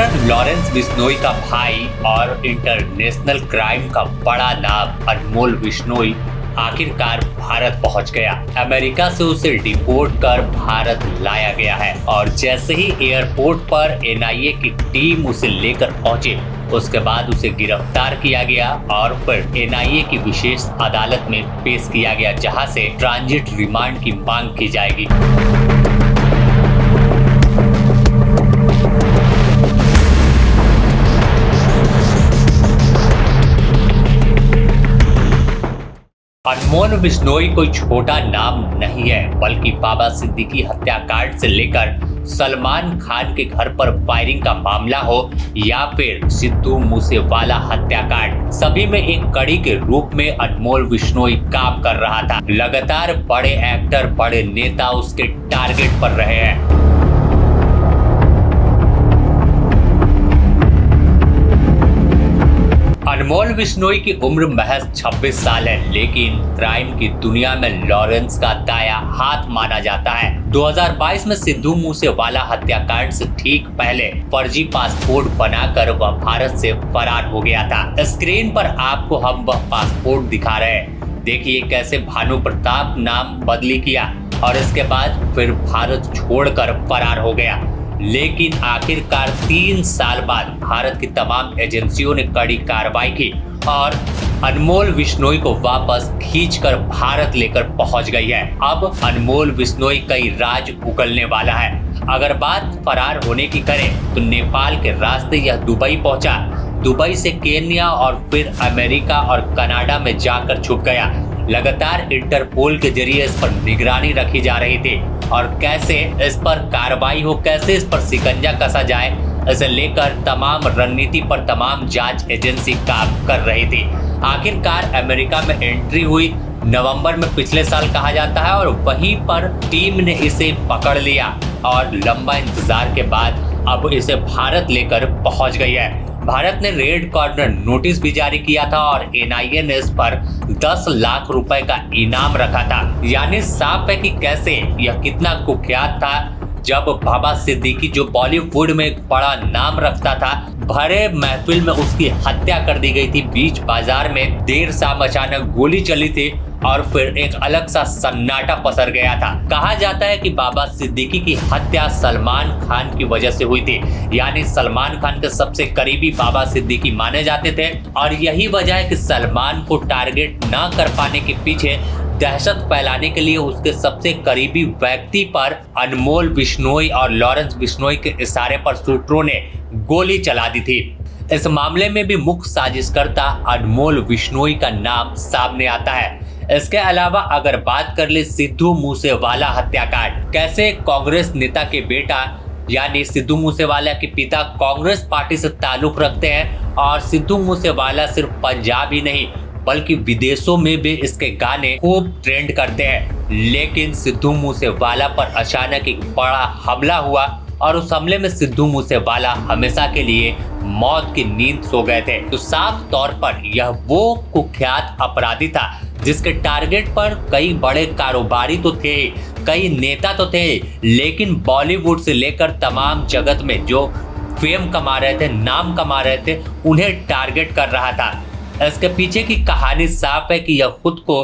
Gangster Lawrence Bishnoi का भाई और इंटरनेशनल क्राइम का बड़ा नाम अनमोल बिश्नोई आखिरकार भारत पहुंच गया। अमेरिका से उसे डिपोर्ट कर भारत लाया गया है और जैसे ही एयरपोर्ट पर एनआईए की टीम उसे लेकर पहुंचे, उसके बाद उसे गिरफ्तार किया गया और फिर एनआईए की विशेष अदालत में पेश किया गया, जहां से ट्रांजिट रिमांड की मांग की जाएगी। अनमोल बिश्नोई कोई छोटा नाम नहीं है, बल्कि बाबा सिद्दीकी हत्याकांड से लेकर सलमान खान के घर पर फायरिंग का मामला हो या फिर सिद्धू मूसेवाला हत्याकांड, सभी में एक कड़ी के रूप में अनमोल बिश्नोई काम कर रहा था। लगातार बड़े एक्टर, बड़े नेता उसके टारगेट पर रहे हैं। अनमोल बिश्नोई की उम्र महज 26 साल है, लेकिन क्राइम की दुनिया में लॉरेंस का दाया हाथ माना जाता है। 2022 में सिद्धू मूसेवाला हत्याकांड से ठीक पहले फर्जी पासपोर्ट बनाकर वह भारत से फरार हो गया था। स्क्रीन पर आपको हम वह पासपोर्ट दिखा रहे हैं। देखिए कैसे भानु प्रताप नाम बदली किया और इसके बाद फिर भारत छोड़कर फरार हो गया। लेकिन आखिरकार 3 साल बाद भारत की तमाम एजेंसियों ने कड़ी कार्रवाई की और अनमोल बिश्नोई को वापस खींचकर भारत लेकर पहुंच गई है। अब अनमोल बिश्नोई कई राज उगलने वाला है। अगर बात फरार होने की करें तो नेपाल के रास्ते यह दुबई पहुंचा, दुबई से केन्या और फिर अमेरिका और कनाडा में जाकर छुप गया। लगातार इंटरपोल के जरिए इस पर निगरानी रखी जा रही थी और कैसे इस पर कार्रवाई हो, कैसे इस पर शिकंजा कसा जाए, इसे लेकर तमाम रणनीति पर तमाम जांच एजेंसी काम कर रही थी। आखिरकार अमेरिका में एंट्री हुई नवंबर में पिछले साल कहा जाता है और वहीं पर टीम ने इसे पकड़ लिया और लंबा इंतजार के बाद अब इसे भारत लेकर पहुंच गई है। भारत ने रेड कॉर्नर नोटिस भी जारी किया था और एनआईए ने इस पर 10 लाख रुपए का इनाम रखा था। यानी साफ है कि कैसे यह कितना कुख्यात था। जब बाबा सिद्दीकी, जो बॉलीवुड में एक बड़ा नाम रखता था, भरे महफिल में उसकी हत्या कर दी गई थी। बीच बाजार में देर शाम अचानक गोली चली थी और फिर एक अलग सा सन्नाटा पसर गया था। कहा जाता है कि बाबा सिद्दीकी की हत्या सलमान खान की वजह से हुई थी। यानी सलमान खान के सबसे करीबी बाबा सिद्दीकी माने जाते थे और यही वजह है कि सलमान को टारगेट न कर पाने के पीछे दहशत फैलाने के लिए उसके सबसे करीबी व्यक्ति पर अनमोल बिश्नोई और लॉरेंस बिश्नोई के इशारे पर शूटरों ने गोली चला दी थी। इस मामले में भी मुख्य साजिशकर्ता अनमोल बिश्नोई का नाम सामने आता है। इसके अलावा अगर बात कर ले सिद्धू मूसेवाला हत्याकांड, कैसे कांग्रेस नेता के बेटा यानी सिद्धू मूसेवाला के पिता कांग्रेस पार्टी से ताल्लुक रखते हैं और सिद्धू मूसेवाला सिर्फ पंजाब ही नहीं बल्कि विदेशों में भी इसके गाने खूब ट्रेंड करते हैं। लेकिन सिद्धू मूसेवाला पर अचानक एक बड़ा हमला हुआ और उस हमले में सिद्धू मूसेवाला हमेशा के लिए मौत की नींद सो गए थे। तो साफ तौर पर यह वो कुख्यात अपराधी था जिसके टारगेट पर कई बड़े कारोबारी तो थे, कई नेता तो थे, लेकिन बॉलीवुड से लेकर तमाम जगत में जो फेम कमा रहे थे, नाम कमा रहे थे, उन्हें टारगेट कर रहा था। इसके पीछे की कहानी साफ है कि यह खुद को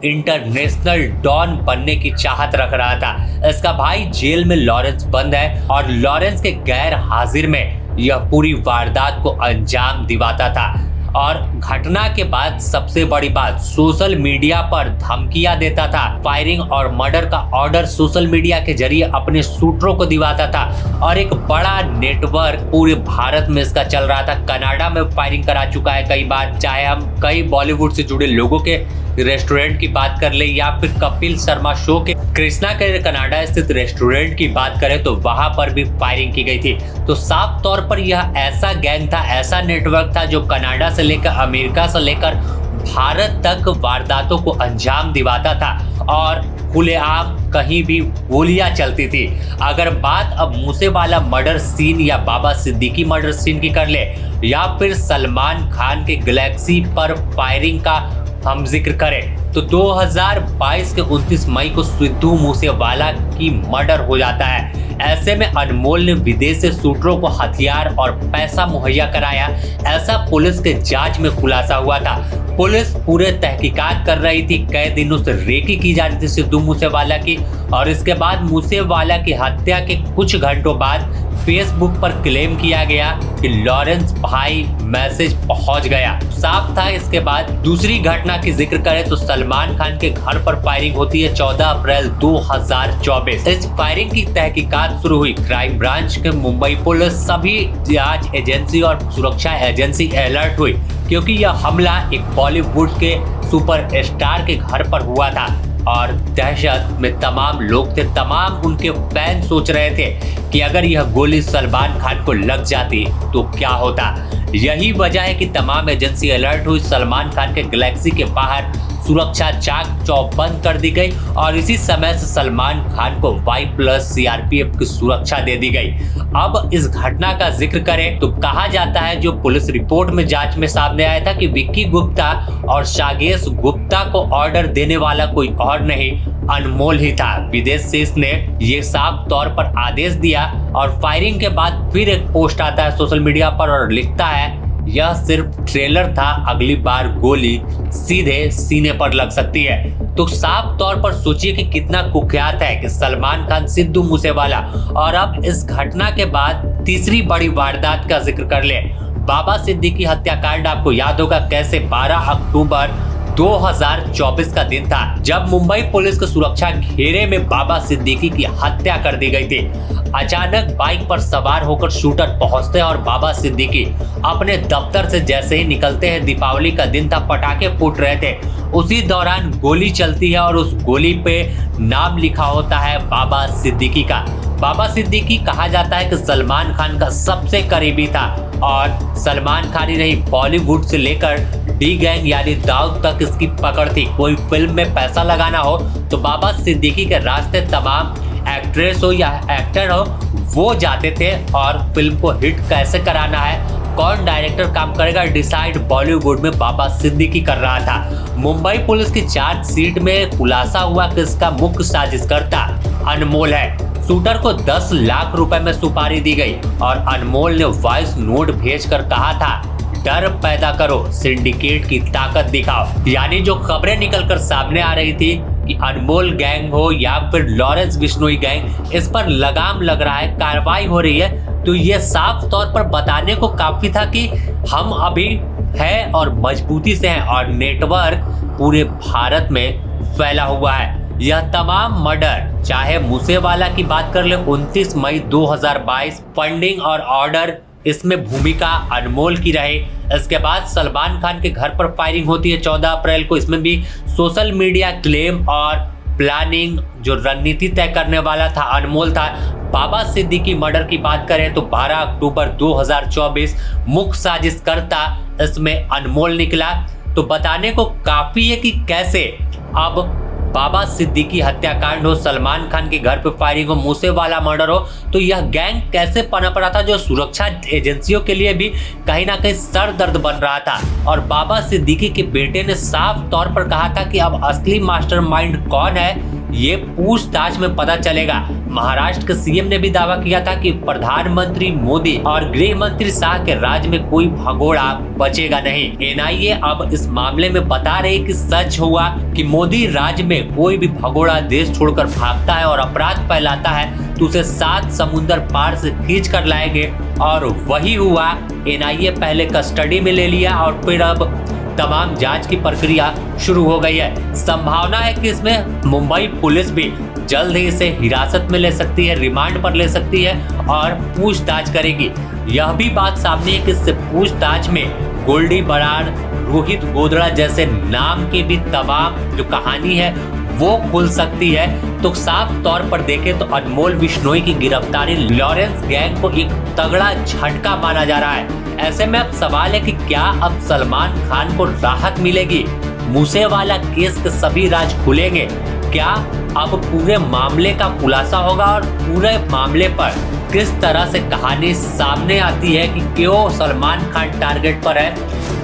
इंटरनेशनल डॉन बनने की चाहत रख रहा था। इसका भाई जेल में लॉरेंस बंद है और लॉरेंस के गैर हाजिर में यह पूरी वारदात को अंजाम दिवाता था। और घटना के बाद सबसे बड़ी बात, सोशल मीडिया पर धमकियां देता था। फायरिंग और मर्डर का ऑर्डर सोशल मीडिया के जरिए अपने शूटरों को दिवाता था और एक बड़ा नेटवर्क पूरे भारत में इसका चल रहा था। कनाडा में फायरिंग करा चुका है कई बार, चाहे हम कई बॉलीवुड से जुड़े लोगों के रेस्टोरेंट की बात कर ले या फिर कपिल शर्मा शो के कृष्णा के कनाडा स्थित रेस्टोरेंट की बात करें तो वहां पर भी फायरिंग की गई थी। तो साफ तौर पर यह ऐसा गैंग था, ऐसा नेटवर्क था जो कनाडा से लेकर अमेरिका से लेकर भारत तक वारदातों को अंजाम दिवाता था और खुलेआम कहीं भी गोलियां चलती थी। अगर बात अब मूसेवाला मर्डर सीन या बाबा सिद्दीकी मर्डर सीन की कर ले या फिर सलमान खान के गैलेक्सी पर फायरिंग का हम जिक्र करें तो 2022 के 29 मई को सिद्धू मूसेवाला की मर्डर हो जाता है। ऐसे में अनमोल ने विदेश से शूटरों को हथियार और पैसा मुहैया कराया, ऐसा पुलिस के जांच में खुलासा हुआ था। पुलिस पूरे तहकीकात कर रही थी, कई दिनों से रेकी की जा रही थी सिद्धू मूसेवाला की, और इसके बाद मूसेवाला की हत्या के कुछ घंटों बाद फेसबुक पर क्लेम किया गया कि लॉरेंस भाई मैसेज पहुंच गया। साफ था। इसके बाद दूसरी घटना की जिक्र करें तो सलमान खान के घर पर फायरिंग होती है 14 अप्रैल 2024। इस फायरिंग की तहकीकात शुरू हुई। क्राइम ब्रांच के मुंबई पुलिस, सभी जांच एजेंसी और सुरक्षा एजेंसी अलर्ट हुई, क्योंकि यह हमला एक बॉलीवुड के सुपरस्टार के घर पर हुआ था और दहशत में तमाम लोग थे। तमाम उनके फैन सोच रहे थे कि अगर यह गोली सलमान खान को लग जाती तो क्या होता। यही वजह है कि तमाम एजेंसी अलर्ट हुई। सलमान खान के गैलेक्सी के बाहर सुरक्षा चाक चौबंद कर दी गई और इसी समय से सलमान खान को Y+ CRPF की सुरक्षा दे दी गई। अब इस घटना का जिक्र करें तो कहा जाता है, जो पुलिस रिपोर्ट में जांच में सामने आया था कि विक्की गुप्ता और शागेश गुप्ता को ऑर्डर देने वाला कोई और नहीं, अनमोल ही था। विदेश से इसने ये साफ तौर पर आदेश दिया। और फायरिंग के बाद फिर एक पोस्ट आता है सोशल मीडिया पर और लिखता है, यह सिर्फ ट्रेलर था, अगली बार गोली सीधे सीने पर लग सकती है। तो साफ तौर पर सोचिए कि कितना कुख्यात है कि सलमान खान, सिद्धू मूसेवाला। और अब इस घटना के बाद तीसरी बड़ी वारदात का जिक्र कर ले। बाबा सिद्दीकी हत्याकांड आपको याद होगा कैसे 12 अक्टूबर 2024 का दिन था, जब मुंबई पुलिस के सुरक्षा घेरे में बाबा सिद्दीकी की हत्या कर दी गई थी। अचानक बाइक पर सवार होकर शूटर पहुंचते हैं और बाबा सिद्दीकी अपने दफ्तर से जैसे ही निकलते हैं, दीपावली का दिन था, पटाखे फूट रहे थे, उसी दौरान गोली चलती है और उस गोली पे नाम लिखा होता है बाबा सिद्दीकी का। बाबा सिद्दीकी कहा जाता है कि सलमान खान का सबसे करीबी था और सलमान खान ही नहीं, बॉलीवुड से लेकर डी गैंग यानी दाऊद तक इसकी पकड़ थी। कोई फिल्म में पैसा लगाना हो तो बाबा सिद्दीकी के रास्ते तमाम एक्ट्रेस हो या एक्टर हो वो जाते थे और फिल्म को हिट कैसे कराना है, कौन डायरेक्टर काम करेगा, डिसाइड बॉलीवुड में बाबा सिद्दीकी कर रहा था। मुंबई पुलिस की चार्जशीट में खुलासा हुआ कि इसका मुख्य साजिशकर्ता अनमोल है। शूटर को 10 लाख रुपए में सुपारी दी गई और अनमोल ने वॉइस नोट भेजकर कहा था, डर पैदा करो, सिंडिकेट की ताकत दिखाओ। यानी जो खबरें निकलकर सामने आ रही थी कि अनमोल गैंग हो या फिर लॉरेंस बिश्नोई गैंग, इस पर लगाम लग रहा है, कार्रवाई हो रही है, तो ये साफ तौर पर बताने को काफी था कि हम अभी है और मजबूती से हैं और नेटवर्क पूरे भारत में फैला हुआ है। यह तमाम मर्डर, चाहे मूसेवाला की बात कर ले 29 मई 2022, फंडिंग और ऑर्डर इसमें भूमिका अनमोल की रहे। इसके बाद सलमान खान के घर पर फायरिंग होती है 14 अप्रैल को, इसमें भी सोशल मीडिया क्लेम और प्लानिंग, जो रणनीति तय करने वाला था अनमोल था। बाबा सिद्दीकी मर्डर की बात करें तो 12 अक्टूबर 2024 मुख्य साजिशकर्ता इसमें अनमोल निकला। तो बताने को काफी है कि कैसे अब बाबा सिद्दीकी हत्याकांड हो, सलमान खान के घर पे फायरिंग हो, मूसेवाला मर्डर हो, तो यह गैंग कैसे पनप रहा था, जो सुरक्षा एजेंसियों के लिए भी कहीं ना कहीं सर दर्द बन रहा था। और बाबा सिद्दीकी के बेटे ने साफ तौर पर कहा था कि अब असली मास्टरमाइंड कौन है ये पूछताछ में पता चलेगा। महाराष्ट्र के सीएम ने भी दावा किया था कि प्रधानमंत्री मोदी और गृह मंत्री शाह के राज में कोई भगोड़ा बचेगा नहीं। एनआईए अब इस मामले में बता रही कि सच हुआ कि मोदी राज में कोई भी भगोड़ा देश छोड़कर भागता है और अपराध फैलाता है तो उसे 7 समुंदर पार से खींच कर लाएंगे, और वही हुआ। एनआईए पहले कस्टडी में ले लिया और फिर अब तमाम जांच की प्रक्रिया शुरू हो गई है। संभावना है कि इसमें मुंबई पुलिस भी जल्द ही इसे हिरासत में ले सकती है, रिमांड पर ले सकती है और पूछताछ करेगी। यह भी बात सामने है कि इससे पूछताछ में गोल्डी बराड़, रोहित गोधड़ा जैसे नाम की भी तमाम जो कहानी है वो खुल सकती है। तो साफ तौर पर देखें तो अनमोल बिश्नोई की गिरफ्तारी लॉरेंस गैंग को एक तगड़ा झटका माना जा रहा है। ऐसे में अब सवाल है कि क्या अब सलमान खान को राहत मिलेगी, मूसेवाला केस के सभी राज खुलेंगे, क्या अब पूरे मामले का खुलासा होगा और पूरे मामले पर किस तरह से कहानी सामने आती है कि क्यों सलमान खान टारगेट पर है,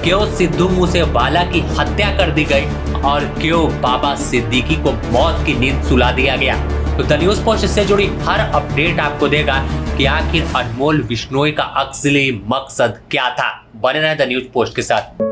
क्यों सिद्धू मूसेवाला की हत्या कर दी गई और क्यों बाबा सिद्दीकी को मौत की नींद सुला दिया गया। तो द न्यूज पोस्ट से जुड़ी हर अपडेट आपको देगा कि आखिर अनमोल बिश्नोई का असली मकसद क्या था। बने रहे द न्यूज पोस्ट के साथ।